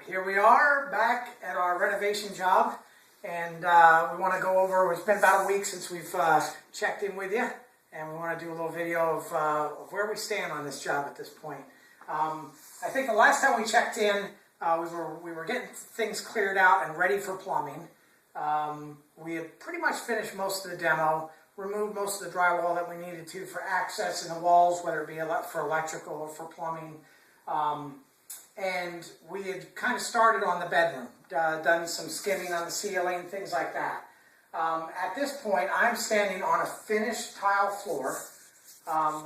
Here we are back at our renovation job, and we want to go over, it's been about a week since we've checked in with you, and we want to do a little video of where we stand on this job at this point. I think the last time we checked in, we were getting things cleared out and ready for plumbing. We had pretty much finished most of the demo, removed most of the drywall that we needed to for access in the walls, whether it be for electrical or for plumbing. And we had kind of started on the bedroom, done some skimming on the ceiling, things like that. At this point, I'm standing on a finished tile floor.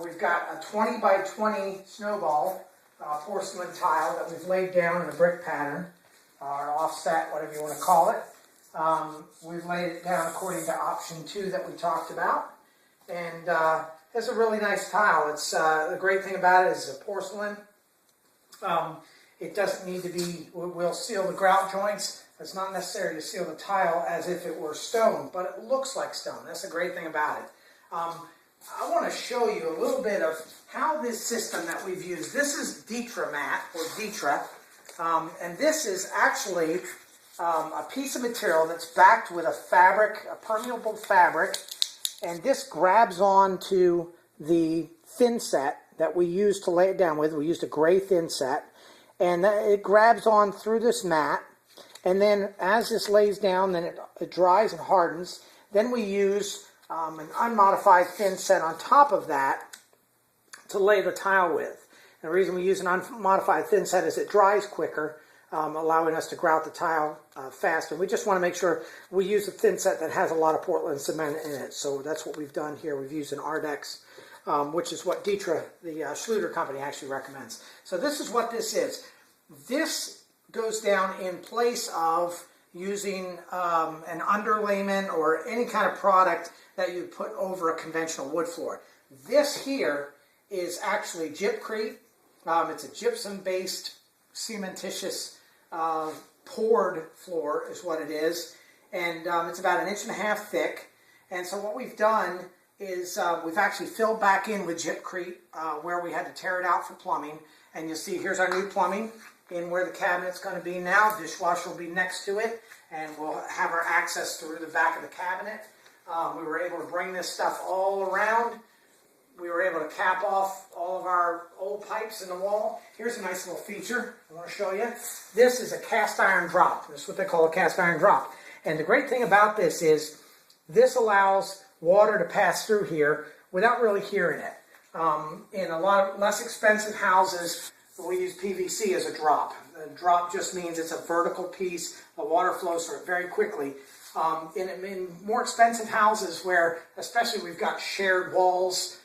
We've got a 20 by 20 snowball porcelain tile that we've laid down in a brick pattern, or offset, whatever you want to call it. We've laid it down according to option 2 that we talked about. And it's a really nice tile. It's the great thing about it is it's a porcelain. It doesn't need to be, we'll seal the grout joints. It's not necessary to seal the tile as if it were stone, but it looks like stone. That's the great thing about it. I want to show you a little bit of how this system that we've used, this is Ditra mat, or Ditra, and this is actually a piece of material that's backed with a fabric, a permeable fabric, and this grabs onto the thin set that we used to lay it down with. We used a gray thin set. And it grabs on through this mat, and then as this lays down, then it dries and hardens. Then we use an unmodified thin set on top of that to lay the tile with. And the reason we use an unmodified thin set is it dries quicker, allowing us to grout the tile faster. We just want to make sure we use a thin set that has a lot of Portland cement in it. So that's what we've done here. We've used an Ardex, which is what Ditra, the Schluter company, actually recommends. So this is what this is. This goes down in place of using an underlayment or any kind of product that you put over a conventional wood floor. This here is actually gypcrete. It's a gypsum-based cementitious poured floor is what it is. And it's about 1.5 inches thick. And so what we've done is we've actually filled back in with gypcrete where we had to tear it out for plumbing. And you'll see here's our new plumbing in where the cabinet's going to be now. Dishwasher will be next to it, and we'll have our access through the back of the cabinet. We were able to bring this stuff all around. We were able to cap off all of our old pipes in the wall. Here's a nice little feature I want to show you. This is a cast iron drop. This is what they call a cast iron drop. And the great thing about this is this allows water to pass through here without really hearing it. In a lot of less expensive houses, we use PVC as a drop. A drop just means it's a vertical piece. The water flows through it very quickly. In more expensive houses where, especially we've got shared walls,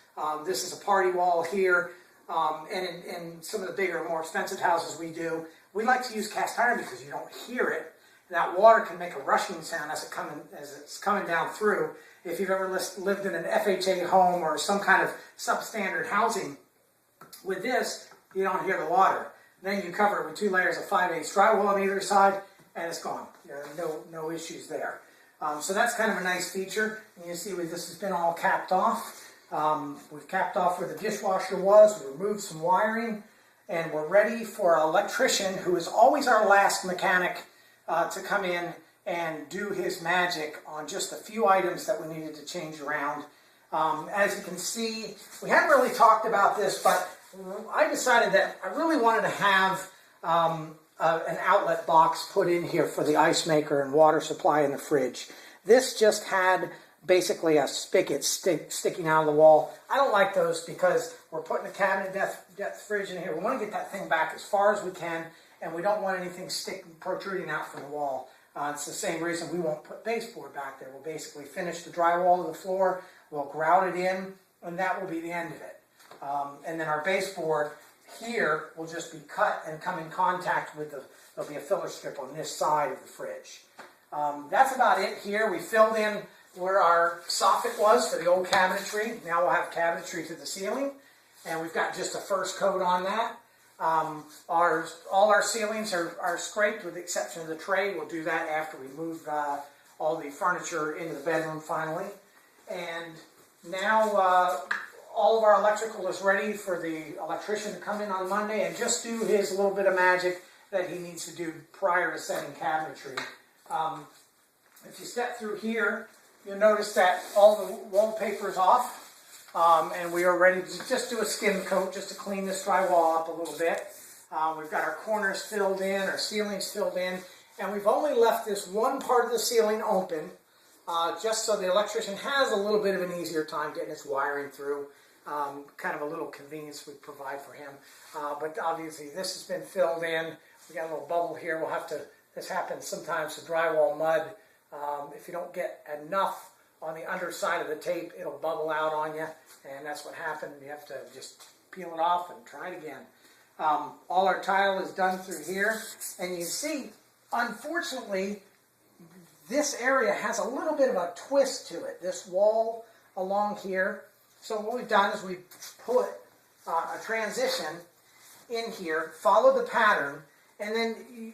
this is a party wall here, and in some of the bigger, more expensive houses we like to use cast iron because you don't hear it. That water can make a rushing sound as it's coming down through. If you've ever lived in an FHA home or some kind of substandard housing, with this, you don't hear the water. Then you cover it with 2 layers of 5/8 drywall on either side, and it's gone. No issues there. So that's kind of a nice feature. And you see this has been all capped off. We've capped off where the dishwasher was. We removed some wiring, and we're ready for an electrician, who is always our last mechanic, to come in and do his magic on just a few items that we needed to change around. As you can see, we haven't really talked about this, but I decided that I really wanted to have an outlet box put in here for the ice maker and water supply in the fridge. This just had basically a spigot sticking out of the wall. I don't like those because we're putting a cabinet depth fridge in here. We want to get that thing back as far as we can, and we don't want anything protruding out from the wall. It's the same reason we won't put baseboard back there. We'll basically finish the drywall of the floor, we'll grout it in, and that will be the end of it. And then our baseboard here will just be cut and come in contact with there'll be a filler strip on this side of the fridge. That's about it here. We filled in where our soffit was for the old cabinetry. Now we'll have cabinetry to the ceiling, and we've got just a first coat on that. All our ceilings are scraped with the exception of the tray. We'll do that after we move all the furniture into the bedroom finally. And now all of our electrical is ready for the electrician to come in on Monday and just do his little bit of magic that he needs to do prior to setting cabinetry. If you step through here, you'll notice that all the wallpaper is off. And we are ready to just do a skim coat just to clean this drywall up a little bit. We've got our corners filled in, our ceilings filled in, and we've only left this one part of the ceiling open just so the electrician has a little bit of an easier time getting his wiring through. Kind of a little convenience we provide for him. But obviously this has been filled in. We got a little bubble here. We'll have to, this happens sometimes to drywall mud. If you don't get enough on the underside of the tape, it'll bubble out on you, and that's what happened. You have to just peel it off and try it again. All our tile is done through here, and you see, unfortunately, this area has a little bit of a twist to it, this wall along here. So what we've done is we've put a transition in here, follow the pattern, and then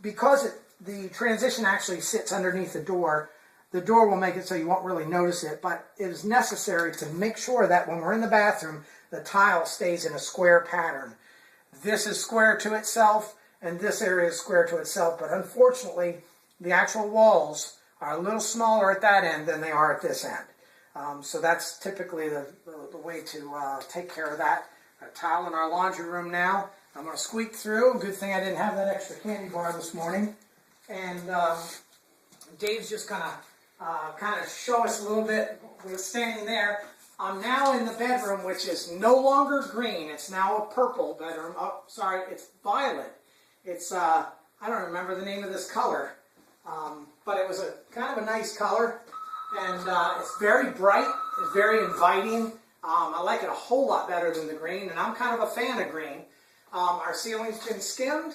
because the transition actually sits underneath the door will make it so you won't really notice it, but it is necessary to make sure that when we're in the bathroom, the tile stays in a square pattern. This is square to itself, and this area is square to itself, but unfortunately, the actual walls are a little smaller at that end than they are at this end. So that's typically the way to take care of that. A tile in our laundry room now. I'm going to squeak through. Good thing I didn't have that extra candy bar this morning. And Dave's just going to kind of show us a little bit. We're standing there. I'm now in the bedroom, which is no longer green. It's now a purple bedroom. Oh, sorry, it's violet. It's, I don't remember the name of this color, but it was a kind of a nice color. And it's very bright. It's very inviting. I like it a whole lot better than the green, and I'm kind of a fan of green. Our ceiling's been skimmed.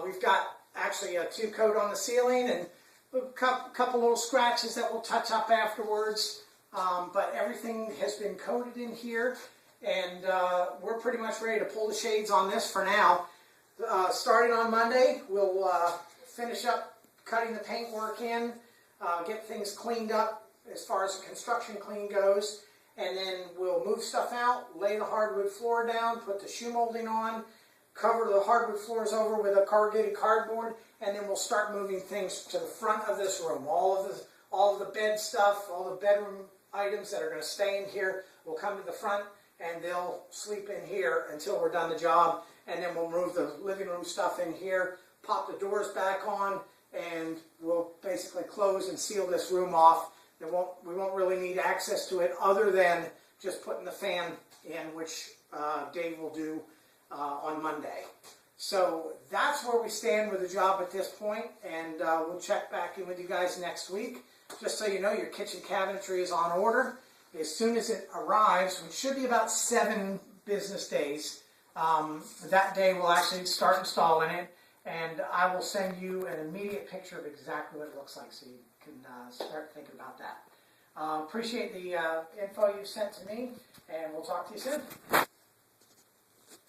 We've got actually a 2-coat on the ceiling, and a couple little scratches that we'll touch up afterwards, but everything has been coated in here, and we're pretty much ready to pull the shades on this for now. Starting on Monday, we'll finish up cutting the paintwork in, get things cleaned up as far as the construction clean goes, and then we'll move stuff out, lay the hardwood floor down, put the shoe molding on, cover the hardwood floors over with a corrugated cardboard, and then we'll start moving things to the front of this room. All of the bed stuff, all the bedroom items that are going to stay in here will come to the front, and they'll sleep in here until we're done the job. And then we'll move the living room stuff in here, pop the doors back on, and we'll basically close and seal this room off. We won't really need access to it other than just putting the fan in, which Dave will do on Monday. So that's where we stand with the job at this point, and we'll check back in with you guys next week. Just so you know, your kitchen cabinetry is on order. As soon as it arrives, which should be about 7 business days, that day we'll actually start installing it, and I will send you an immediate picture of exactly what it looks like so you can start thinking about that. Appreciate the info you've sent to me, and we'll talk to you soon.